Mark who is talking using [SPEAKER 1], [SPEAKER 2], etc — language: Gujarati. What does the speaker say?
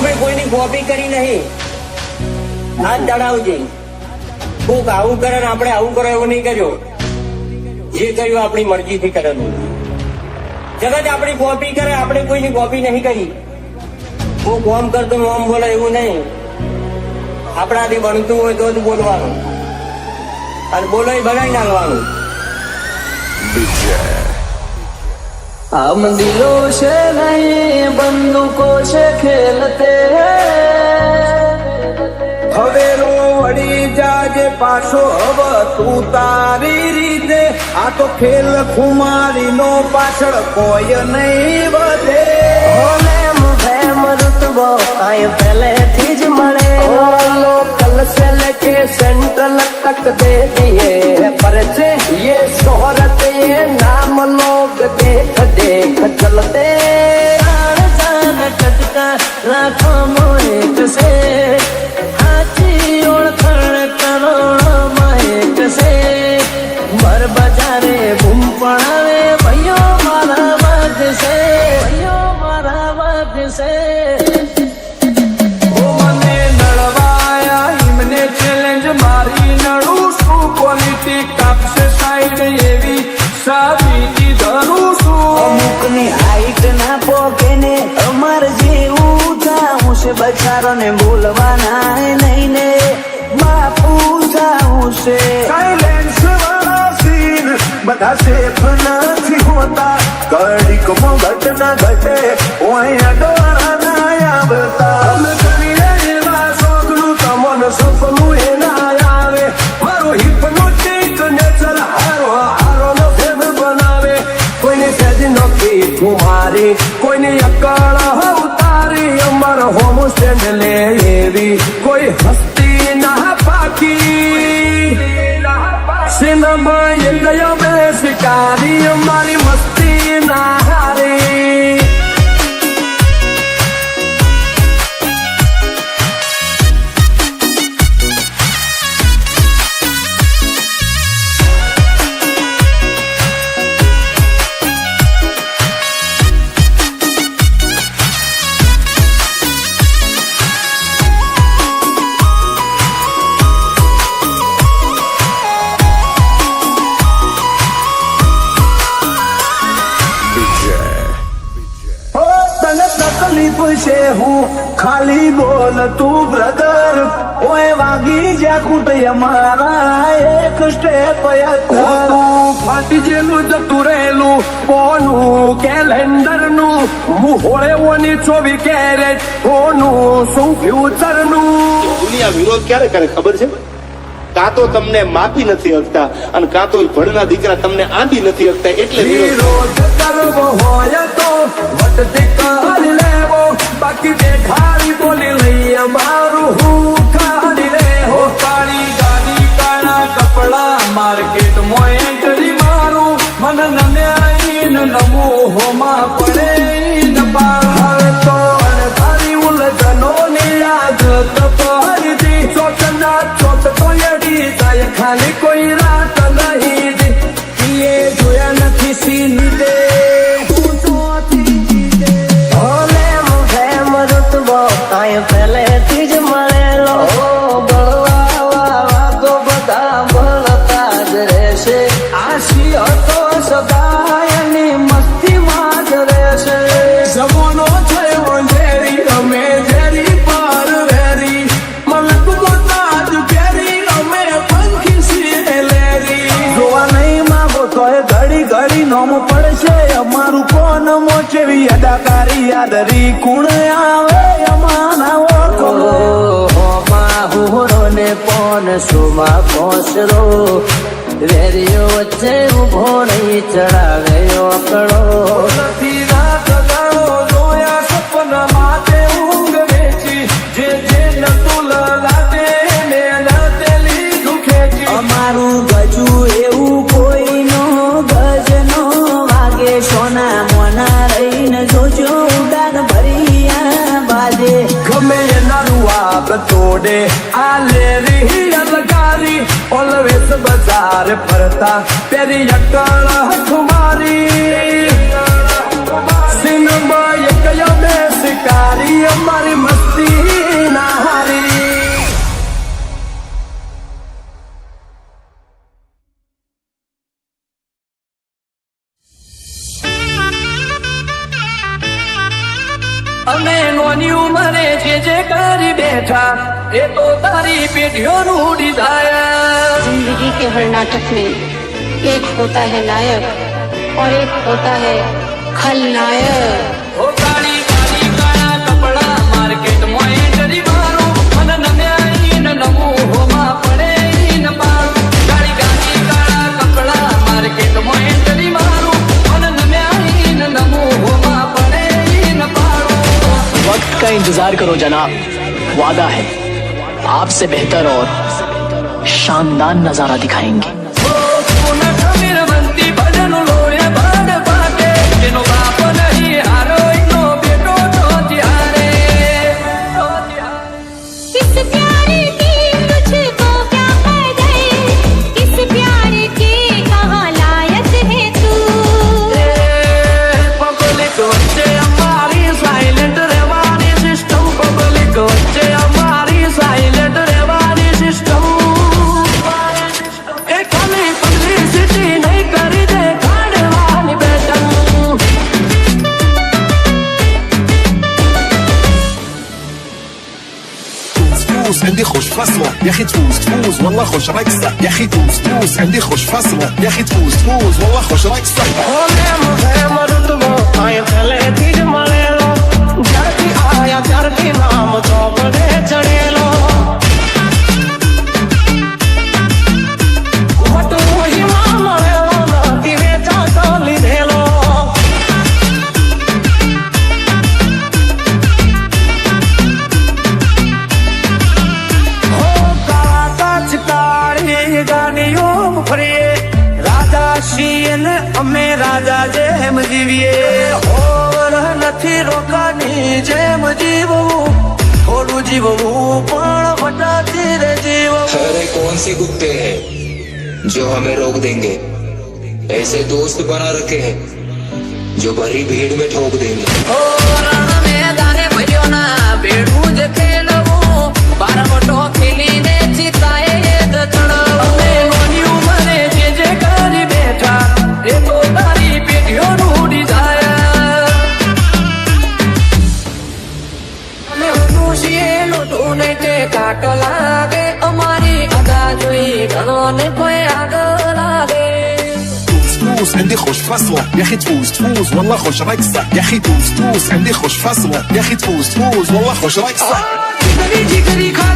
[SPEAKER 1] ભાઈ કોઈની કોપી કરી નહીં. હાથ ચડાવજે. કોક આવું કરે ને આપણે આવું કરો એવું નહીં કર્યો. જે કર્યું આપણી મરજીથી કરેલું. જગત આપણી કોપી કરે, આપણે કોઈની કોપી નહીં કરી. કોક ઓમ કરતો ઓમ બોલે એવું નહીં. આપણાથી બનતું હોય તો જ બોલવાનું, અને બોલો એ બનાવી નાખવાનું.
[SPEAKER 2] हम दिलों से नहीं बंदूकों से खेलते
[SPEAKER 3] હવેરો વળી જાજે પાછો હવે તું તારી રીતે. આ તો ખેલ ખુમારી નો પાછળ કોઈ નહીં વધે.
[SPEAKER 2] रुतबो आए पहले थी ज मरे लोकल से लेके सेंट्रल तक दे दिए परचे ये शोहरत ये नाम लोग देख देख चलते जान टटका राखो मोएक से हाची ओळखण करोड़ों एक से बर बजारे बूम पड़ावे भैयो मारा वाग से भैयो मारा वाग से.
[SPEAKER 3] ચેલેન્જ મારી નડું છું, પોલિટિક કાપશે સાઈડ એવી સાબિતી ધરું છું.
[SPEAKER 2] અમુકની હાઈટ ના પોકે ને અમાર જેવું જાઉં છે બચારો ને બોલવાના નહીં ને બાપુ જાઉં છે.
[SPEAKER 3] સાયલેન્સ વાળા સીન બધા સેફ નથી હોતા. ઘડીકમાં ઘટના ઘટે ઓય ડોળા ના આવતા. અમે કરીએ એવા શોખનું તમને સપનું એ ના આવે. મારો હિપ્નોટિક નેચર હારો હારો નો ફેર બનાવે. કોઈને સેજ નોકી કુમારી, કોઈને અકળ ઉતારી. અમાર હોમ સ્ટેન્ડ લે એવી કોઈ હસ્તી ના પાકી. સિનેમા એ ગયો બે શિકારી, અમારી મસ્તી ના હારી. તકલીફ છે હું ખાલી બોલ તું બ્રધર. ઓય વાગી જ્યાં કુટે અમારા એક સ્ટેપ તું ફાટી જેલું જતું રહેલું કોનું કેલેન્ડર નું. હું હોળે ઓની 24 કેરેટ કોનું શું ફ્યુચર નું.
[SPEAKER 4] દુનિયા વિરોધ ક્યારે કરે ખબર છે? કાં તો તમને માપી નથી શકતા, અને કાં તો ભણના દીકરા તમને આંબી નથી શકતા, એટલે
[SPEAKER 3] વિરોધ કરવો હોય તો વટતી કરી લેવો. બાકી દેખાડી બોલી લઈએ મારું હું કાઢી લે. હો કાળી ગાડી કાળા કપડા માર્કેટમાં એન્ટ્રી મારું. મને નમ્યાઈન નમું હોમાં પડે ન પાર. હવે તો અણધારી ઉલઝનો ની આદત પડી. ચોટના ચોટ તો એડી જાય ખાલી કોઈ રાત નહીં. એ જોયા નથી સીની દે
[SPEAKER 2] પહેલેથી જ મળેલો બળવા તો બધા ભળતા જ રહેશે. આશી હતો સદાયની મસ્તીમાં જ રહેશે.
[SPEAKER 3] જવાનો થયો ઝેરી અમે ઝેરી પાર વેરી. મલક મોતાજ કેરી અમે પંખી છીએ લેરી. જોવા નહીં માંગો તોય ઘડી ઘડી નોમ પડશે અમારું. કોણ મોચેવી અદાકારી યાદરી કુણ આવે
[SPEAKER 2] ને પોન સુમા પોસરો વેરીઓ વચ્ચે ઉભો નહીં ચડાવે ઓકળો.
[SPEAKER 3] નથી રાત ગાળો જોયા સપના માટે ઊંઘ વેચી. જે જે નતું લાગે ને નાતે લીધું ખેંચી.
[SPEAKER 2] અમારું ગજુ એવું કોઈનો ગજ નો વાગે. સોના મોના રહીને જોજો ઉડાન ભરિયા બાજે.
[SPEAKER 3] ગમે એના રૂઆબ તોડે આ લેરી અલગારી. ઓલવેઝ બજાર ફરતા પેરી અકળ હઠુમારી. સિનેમા એક બે શિકારી અમારી મસ્ત
[SPEAKER 2] અમે નોની ઉંમરે જે કરી બેઠા એ તો તારી પેઢીઓનું ડિઝાયર
[SPEAKER 5] जिंदगी के हर नाटक में एक होता है नायक और एक होता है खलनायक
[SPEAKER 2] ઓ કાળી કાળી કાળા કપડા માર્કેટ મોય જરી મારો મન નમ્યાઈ ન નમું હોમાં પડે ન પાડું કાળી કાળી કાળા કપડા માર્કેટ મોય જરી મારો મન નમ્યાઈ ન નમું હોમાં પડે ન પાડું
[SPEAKER 6] वक्त का इंतजार करो जनाब, वादा है आपसे बेहतर और शानदार नजारा दिखाएंगे।
[SPEAKER 2] ઓ સોના ખમીર બનતી ભજન લોરે બાદ પાટે જેનો બાપ નહીં હારો એનો બેટો તો ત્યારે
[SPEAKER 7] किस प्यार की मुझको क्या पड़ गए किस प्यार के कहाँ लायक है तू
[SPEAKER 2] પબ્લિક વચ્ચે અમારી સાયલેન્ટ રહેવાની સિસ્ટમ પબ્લિક વચ્ચે અમારી સાયલેન્ટ રહેવાની સિસ્ટમ એ ખાલી પબ્લિસિટી નહીં કરી દે કાઢવાની બેટન
[SPEAKER 3] تفوز عندي خوش فصلة يا اخي تفوز تفوز والله خوش رقصة يا اخي تفوز تفوز عندي خوش فصلة يا اخي تفوز تفوز والله خوش رقصة
[SPEAKER 2] પહેલેથી જ મળેલો જ્યારથી આયા ત્યારથી નામ ચોપડે ચડેલો વટોહીમાં મળેલો નથી વેચાતો લીધેલો હો કાચ કાળી ગાડીઓ ફરીએ રાજા છીએ ને અમે રાજા જેમ જીવીએ હોર નથી રોકાની જેમ જીવવું થોડું જીવવું પણ વટાતી રે જીવવું
[SPEAKER 8] अरे कौन से कुत्ते हैं जो हमें रोक देंगे ऐसे दोस्त बना रखे हैं जो भरी भीड़ में ठोक देंगे
[SPEAKER 2] ઓ રણ મેદાને ભર્યો ના બેડું જ ખેલવું બારવટો ખેલીને ચિતાએ જ ચડવું અમે નોની ઉંમરે જે કરી બેઠા એ તો તારી પેઢીઓનું ડિઝાયર અમે ઊંધું છીએ લૂંટું નહીં તે કાટ લાગે અમારી અદા જોઈ ઘણો ને કોઈ આગળ લાગે
[SPEAKER 3] تفوز عندي خوش فصلة يا اخي تفوز تفوز والله خوش رقصة يا اخي تفوز تفوز عندي خوش فصلة يا اخي تفوز تفوز والله خوش رقصة
[SPEAKER 2] જીગરી જીગરી ખા